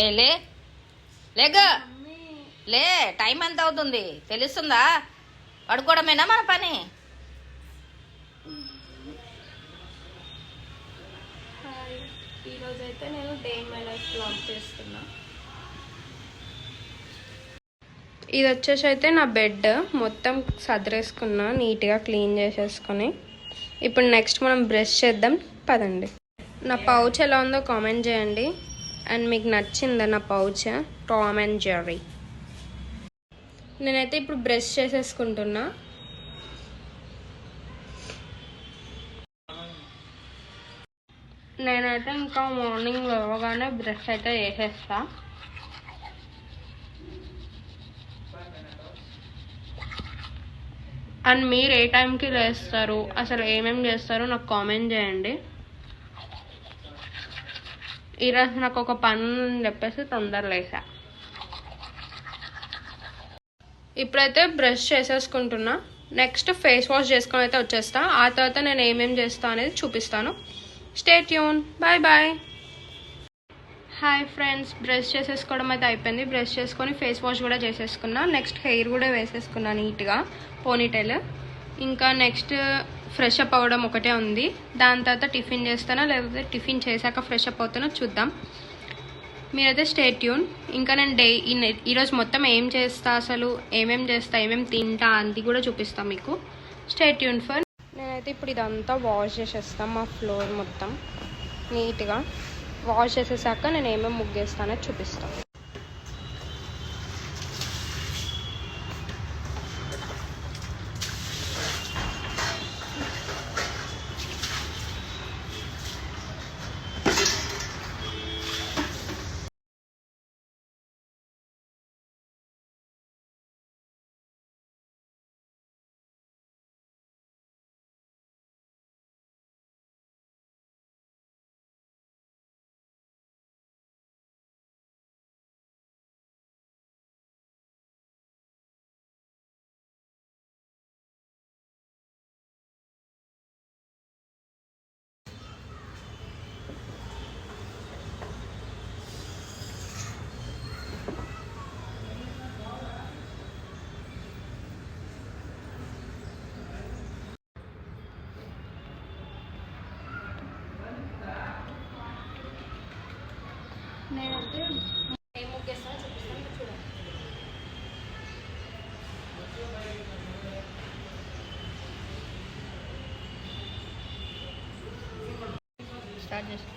ఏ లే లేగా లే, టైం ఎంత అవుతుంది తెలుస్తుందా? పడుకోవడమేనా మన పని? ఈరోజైతే నేను day in my life vlog చేస్తున్నా. ఇది వచ్చేసి అయితే నా బెడ్ మొత్తం సదిరేసుకున్నా, నీట్గా క్లీన్ చేసేసుకొని. ఇప్పుడు నెక్స్ట్ మనం బ్రష్ చేద్దాం పదండి. నా పౌచ్ ఎలా ఉందో కామెంట్ చేయండి. అండ్ మీకు నచ్చిందా నా పౌచ్? Tom and Jerry. నేనైతే ఇప్పుడు బ్రష్ చేసేసుకుంటున్నా. నేనైతే ఇంకా మార్నింగ్ లేవగానే బ్రష్ అయితే చేసేస్తా. అండ్ మీరు ఏ టైంకి లేస్తారు, అసలు ఏమేమి చేస్తారో నాకు కామెంట్ చేయండి. ఈరోజు నాకు ఒక పని అని చెప్పేసి తొందర లేసా. ఇప్పుడైతే బ్రష్ చేసేసుకుంటున్నా. నెక్స్ట్ ఫేస్ వాష్ చేసుకొని అయితే వచ్చేస్తా. ఆ తర్వాత నేను ఏమేమి చేస్తా అనేది చూపిస్తాను. Stay tune. Bye bye. Hi friends, brush చేసేసుకోవడం అయితే అయిపోయింది. బ్రష్ చేసుకొని ఫేస్ వాష్ కూడా చేసేసుకున్నా. నెక్స్ట్ హెయిర్ కూడా వేసేసుకున్నా నీట్గా, పోనీటైల్. ఇంకా నెక్స్ట్ ఫ్రెష్ అప్ అవ్వడం ఒకటే ఉంది. దాని తర్వాత టిఫిన్ చేస్తానా లేకపోతే టిఫిన్ చేశాక ఫ్రెష్ అప్ అవుతానో చూద్దాం. మీరైతే స్టే ట్యూన్. ఇంకా నేను ఈరోజు మొత్తం ఏం చేస్తా, అసలు ఏమేమి చేస్తా, ఏమేమి తింటా అది కూడా చూపిస్తాను మీకు. Stay tune for. నేనైతే ఇప్పుడు ఇదంతా వాష్ చేసేస్తాను, మా ఫ్లోర్ మొత్తం నీట్గా వాష్ చేసేసాక నేను ఏమేమి ముగ్గేస్తానో చూపిస్తాను. నేనైతే ఏం ముగ్గేస్తానో చూపిస్తాను, చూడండి. స్టార్ట్ చేసి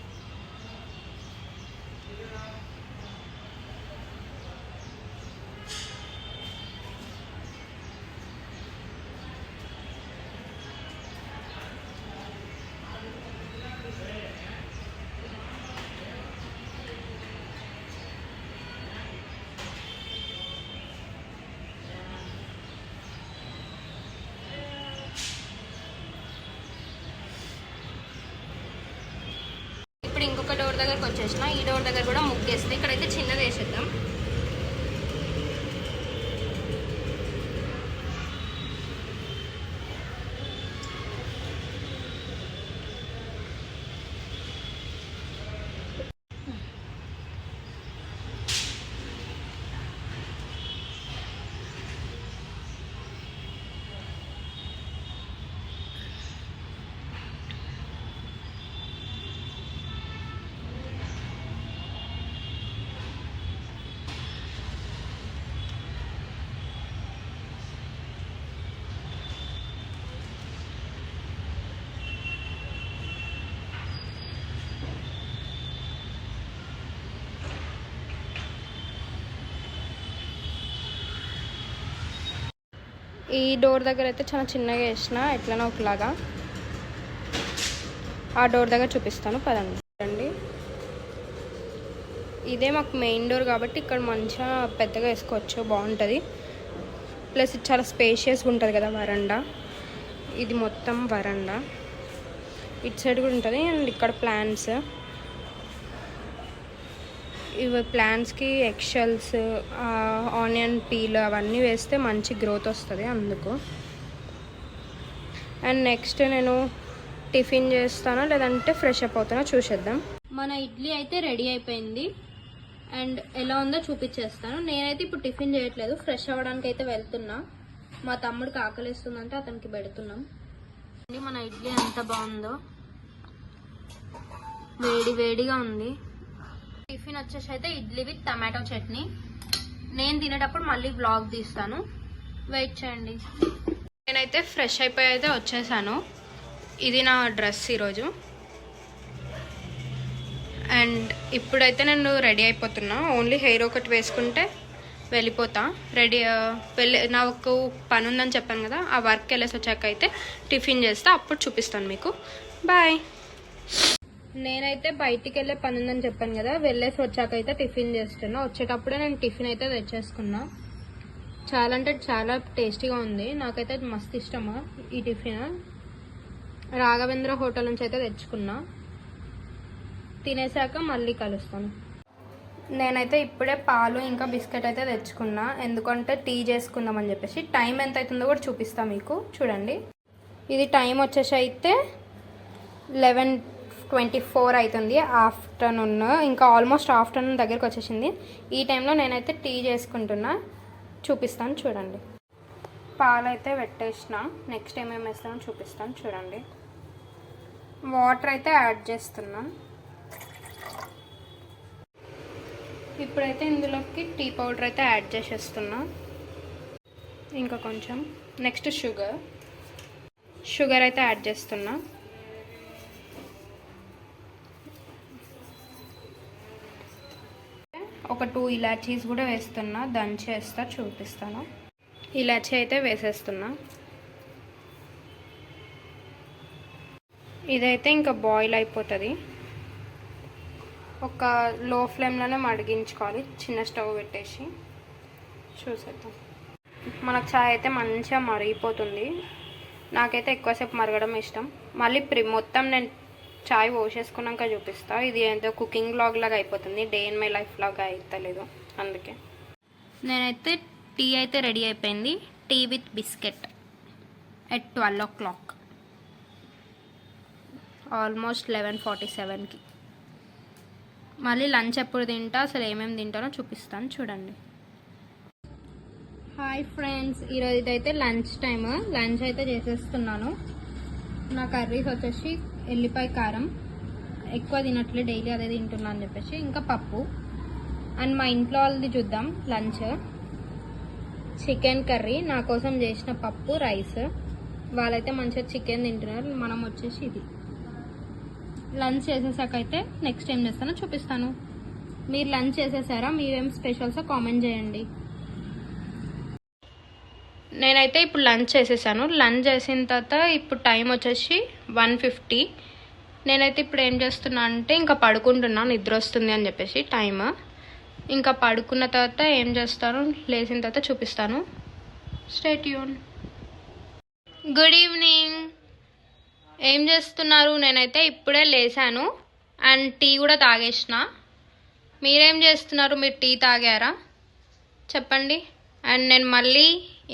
ఇప్పుడు ఇంకొక డోర్ దగ్గరకు వచ్చేసిన. ఈ డోర్ దగ్గర కూడా ముగ్గేస్తుంది. ఇక్కడైతే చిన్నది వేసేద్దాం. ఈ డోర్ దగ్గర అయితే చాలా చిన్నగా వేసిన, ఎట్లనో ఒకలాగా. ఆ డోర్ దగ్గర చూపిస్తాను పదండి. ఇదే మాకు మెయిన్ డోర్ కాబట్టి ఇక్కడ మంచిగా పెద్దగా వేసుకోవచ్చు, బాగుంటుంది. ప్లస్ ఇది చాలా స్పేషియస్గా ఉంటుంది కదా వరండా. ఇది మొత్తం వరండా. ఇటు సైడ్ కూడా ఉంటుంది. అండ్ ఇక్కడ ప్లాంట్స్, ఇవి ప్లాంట్స్కి ఎక్షల్స్, ఆనియన్ పీల్ అవన్నీ వేస్తే మంచి గ్రోత్ వస్తుంది అందుకు. అండ్ నెక్స్ట్ నేను టిఫిన్ చేస్తానో లేదంటే ఫ్రెష్ అప్ అవుతానో చూసేద్దాం. మన ఇడ్లీ అయితే రెడీ అయిపోయింది. అండ్ ఎలా ఉందో చూపించేస్తాను. నేనైతే ఇప్పుడు టిఫిన్ చేయట్లేదు, ఫ్రెష్ అవ్వడానికి అయితే వెళ్తున్నా. మా తమ్ముడికి ఆకలిస్తుందంటే అతనికి పెడుతున్నాం. మన ఇడ్లీ ఎంత బాగుందో, వేడి వేడిగా ఉంది. టిఫిన్ వచ్చేసి అయితే ఇడ్లీ విత్ టమాటో చట్నీ. నేను తినేటప్పుడు మళ్ళీ వ్లాగ్ తీస్తాను, వెయిట్ చేయండి. నేనైతే ఫ్రెష్ అయిపోయి అయితే వచ్చేసాను. ఇది నా డ్రెస్ ఈరోజు. అండ్ ఇప్పుడైతే నేను రెడీ అయిపోతున్నా. ఓన్లీ హెయిర్ ఒకటి వేసుకుంటే వెళ్ళిపోతా. నాకు పని ఉందని చెప్పాను కదా, ఆ వర్క్ వెళ్ళేసి వచ్చాక అయితే టిఫిన్ చేస్తా, అప్పుడు చూపిస్తాను మీకు. బాయ్. నేనైతే బయటికి వెళ్ళే పని ఉందని చెప్పాను కదా, వెళ్ళేసి వచ్చాక అయితే టిఫిన్ చేస్తున్నా. వచ్చేటప్పుడే నేను టిఫిన్ అయితే తెచ్చేసుకున్నా. చాలా అంటే చాలా టేస్టీగా ఉంది, నాకైతే మస్తు ఇష్టమా ఈ టిఫిన్. రాఘవేంద్ర హోటల్ నుంచి అయితే తెచ్చుకున్నా. తినేసాక మళ్ళీ కలుస్తాను. నేనైతే ఇప్పుడే పాలు ఇంకా బిస్కెట్ అయితే తెచ్చుకున్నా, ఎందుకంటే టీ చేసుకుందామని చెప్పేసి. టైం ఎంత అవుతుందో కూడా చూపిస్తాను మీకు, చూడండి. ఇది టైం వచ్చేసి అయితే 11:24 అవుతుంది ఆఫ్టర్నూన్. ఇంకా ఆల్మోస్ట్ ఆఫ్టర్నూన్ దగ్గరికి వచ్చేసింది. ఈ టైంలో నేనైతే టీ చేసుకుంటున్నా, చూపిస్తాను చూడండి. పాలు అయితే పెట్టేసిన. నెక్స్ట్ ఏమేమి వేస్తానో చూపిస్తాను చూడండి. వాటర్ అయితే యాడ్ చేస్తున్నా. ఇప్పుడైతే ఇందులోకి టీ పౌడర్ అయితే యాడ్ చేసేస్తున్నా, ఇంకా కొంచెం. నెక్స్ట్ షుగర్ అయితే యాడ్ చేస్తున్నా. ఒక 2 ఇలాచీస్ కూడా వేస్తున్నా, దంచేస్తా, చూపిస్తాను. ఇలాచీ అయితే వేసేస్తున్నా. ఇదైతే ఇంకా బాయిల్ అయిపోతుంది. ఒక లో ఫ్లేమ్లోనే మడిగించుకోవాలి, చిన్న స్టవ్ పెట్టేసి. చూసేద్దాం. మనకు చాయ్ అయితే మంచిగా మరిగిపోతుంది. నాకైతే ఎక్కువసేపు మరగడం ఇష్టం. మళ్ళీ మొత్తం నేను చాయ్ పోసేసుకున్నాక చూపిస్తా. ఇది ఏదో కుకింగ్ వ్లాగ్ లాగా అయిపోతుంది, డే ఇన్ మై లైఫ్ లాగా అయితలేదు, అందుకే. నేనైతే టీ అయితే రెడీ అయిపోయింది. Tea with biscuit at 12 o'clock, almost 11:47కి. మళ్ళీ లంచ్ ఎప్పుడు తింటా, అసలు ఏమేమి తింటానో చూపిస్తాను చూడండి. హాయ్ ఫ్రెండ్స్, ఈరోజు ఇదైతే లంచ్ టైమ్. లంచ్ అయితే చేసేస్తున్నాను. నా కర్రీస్ వచ్చేసి ఎల్లిపాయ కారం, ఎక్కువ తినట్లే, డైలీ అదే తింటున్నా అని చెప్పేసి. ఇంకా పప్పు. అండ్ మా ఇంట్లో వాళ్ళది చూద్దాం లంచ్. చికెన్ కర్రీ, నా కోసం చేసిన పప్పు, రైస్. వాళ్ళైతే మంచిగా చికెన్ తింటున్నారు, మనం వచ్చేసి ఇది. లంచ్ చేసేసాక అయితే నెక్స్ట్ ఏం చేస్తానో చూపిస్తాను. మీరు లంచ్ చేసేసారా? మీరేం స్పెషల్సో కామెంట్ చేయండి. నేనైతే ఇప్పుడు లంచ్ చేసేసాను. లంచ్ చేసిన తర్వాత ఇప్పుడు టైం వచ్చేసి 1:50. నేనైతే ఇప్పుడు ఏం చేస్తున్నా అంటే ఇంకా పడుకుంటున్నా, నిద్ర వస్తుంది అని చెప్పేసి టైం. ఇంకా పడుకున్న తర్వాత ఏం చేస్తాను, లేచిన తర్వాత చూపిస్తాను. Stay tune. Good evening. ఏం చేస్తున్నారు? నేనైతే ఇప్పుడే లేసాను అండ్ టీ కూడా తాగేసిన. మీరేం చేస్తున్నారు? మీరు టీ తాగారా? చెప్పండి. అండ్ నేను మళ్ళీ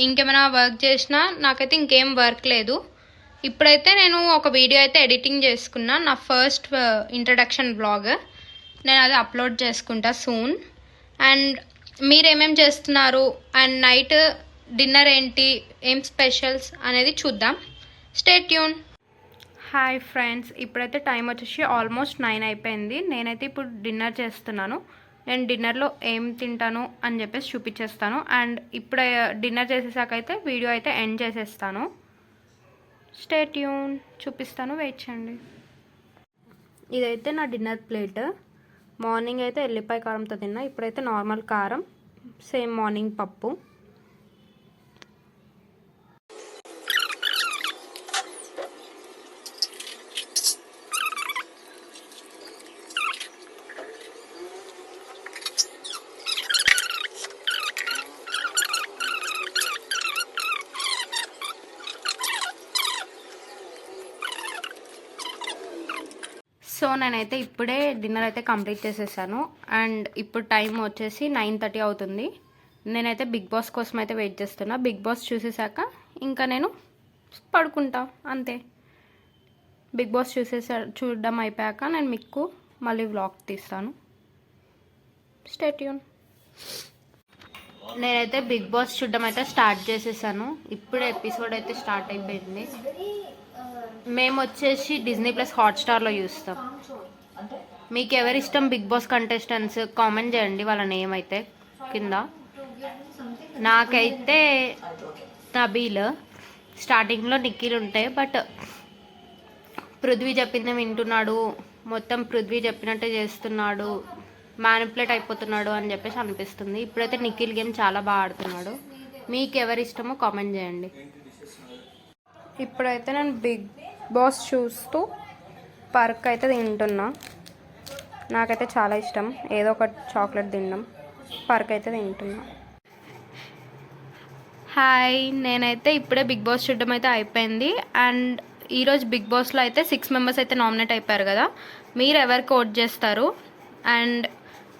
ఇంకేమైనా వర్క్ చేసినా, నాకైతే ఇంకేం వర్క్ లేదు. ఇప్పుడైతే నేను ఒక వీడియో అయితే ఎడిటింగ్ చేసుకున్నా, నా ఫస్ట్ ఇంట్రడక్షన్ బ్లాగ్. నేను అది అప్లోడ్ చేసుకుంటా సూన్. అండ్ మీరేమేం చేస్తున్నారు, అండ్ నైట్ డిన్నర్ ఏంటి, ఏం స్పెషల్స్ అనేది చూద్దాం. Stay tune. హాయ్ ఫ్రెండ్స్, ఇప్పుడైతే టైం వచ్చేసి ఆల్మోస్ట్ 9 అయిపోయింది. నేనైతే ఇప్పుడు డిన్నర్ చేస్తున్నాను. నేను డిన్నర్లో ఏం తింటాను అని చెప్పేసి చూపించేస్తాను. అండ్ ఇప్పుడు డిన్నర్ చేసేసాక అయితే వీడియో అయితే ఎండ్ చేసేస్తాను. స్టే ట్యూన్, చూపిస్తాను, వెయిట్ చేయండి. ఇదైతే నా డిన్నర్ ప్లేట్. మార్నింగ్ అయితే ఎల్లిపాయ కారంతో తిన్నా, ఇప్పుడైతే నార్మల్ కారం, సేమ్ మార్నింగ్ పప్పు. సో నేనైతే ఇప్పుడే డిన్నర్ అయితే కంప్లీట్ చేసేసాను. అండ్ ఇప్పుడు టైం వచ్చేసి 9:30 అవుతుంది. నేనైతే బిగ్ బాస్ కోసం అయితే వెయిట్ చేస్తున్నా. బిగ్ బాస్ చూసేసాక ఇంకా నేను పడుకుంటా, అంతే. బిగ్ బాస్ చూడడం అయిపోయాక నేను మీకు మళ్ళీ వ్లాగ్ తీస్తాను. Stay tune. నేనైతే బిగ్ బాస్ చూడడం అయితే స్టార్ట్ చేసేసాను. ఇప్పుడే ఎపిసోడ్ అయితే స్టార్ట్ అయిపోయింది. మేము వచ్చేసి డిజ్నీ ప్లస్ హాట్స్టార్లో చూస్తాం. మీకు ఎవరి ఇష్టం బిగ్ బాస్ కంటెస్టెంట్స్ కామెంట్ చేయండి వాళ్ళ నేమ్ అయితే కింద. నాకైతే నబీల్, స్టార్టింగ్లో నిఖిల్ ఉంటాయి, బట్ పృథ్వీ చెప్పింది వింటున్నాడు, మొత్తం పృథ్వీ చెప్పినట్టే చేస్తున్నాడు, మ్యానిపులేట్ అయిపోతున్నాడు అని చెప్పేసి అనిపిస్తుంది. ఇప్పుడైతే నిఖిల్ గేమ్ చాలా బాగా ఆడుతున్నాడు. మీకు ఎవరి ఇష్టమో కామెంట్ చేయండి. ఇప్పుడైతే నేను బిగ్ బాస్ చూస్తూ పర్క్ అయితే తింటున్నా. నాకైతే చాలా ఇష్టం ఏదో ఒక చాక్లెట్ తినడం. పర్క్ అయితే తింటున్నా. హాయ్, నేనైతే ఇప్పుడే బిగ్ బాస్ చూడడం అయితే అయిపోయింది. అండ్ ఈరోజు బిగ్ బాస్లో అయితే 6 మెంబర్స్ అయితే నామినేట్ అయిపోయారు కదా. మీరు ఎవరికి ఓట్ చేస్తారు అండ్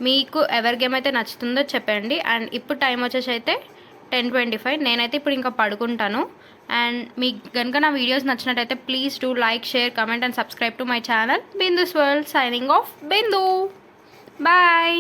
మీకు ఎవరి గేమ్ అయితే నచ్చుతుందో చెప్పండి. అండ్ ఇప్పుడు టైం వచ్చేసి అయితే 10:25. నేనైతే ఇప్పుడు ఇంకా పడుకుంటాను. అండ్ మీకు కనుక నా వీడియోస్ నచ్చినట్టయితే please do like, share, comment and subscribe to my channel Bindu's world. Signing off, Bindu. Bye.